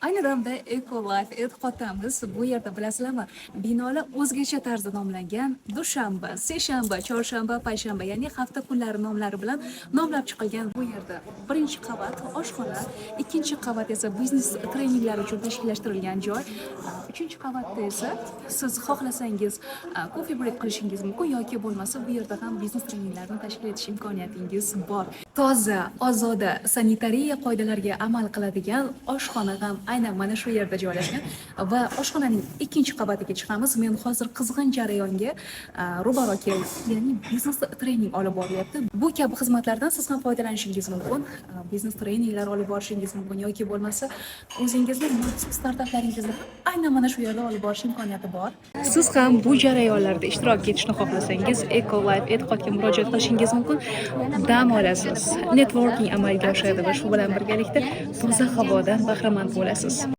Ayni damda Ecolife e'tiqodamiz bu yerda bilasizlarmi, binolar o'zgacha tarzda nomlangan. Dushanba, seshanba, chorshanba, payshanba, ya'ni hafta kunlari nomlari bilan nomlab chiqilgan. Bu yerda birinchi qavat oshxona, ikkinchi qavat esa biznes treninglar uchun tashkillashtirilgan joy. Uchinchi qavatda esa siz xohlasangiz kofe break qilishingiz mumkin yoki bo'lmasa bu yerda ham biznes treninglarni tashkil etish imkoniyatingiz bor. Toza, ozoda, sanitariya qoidalariga amal qiladigan oshxona ham aynan mana shu yerda joylashgan va oshxonaning ikkinchi qavatiga chiqamiz. Men hozir qizg'in jarayonga ro'baro keldim, ya'ni biznes trening olib borilyapti. Bu kabi xizmatlardan siz ham foydalanishingiz mumkin. Biznes treninglar olib borishingiz mumkin yoki bo'lmasa o'zingizning startaplaringizni aynan mana shu yerda olib borish imkoniyati bor. Siz ham bu jarayonlarda ishtirok etishni xohlasangiz, Ecolife e'tiqodga murojaat qilishingiz mumkin. Dam olasiz, networking amalga oshadi va shu bilan birgalikda toza havodan bahramand bo'lasiz.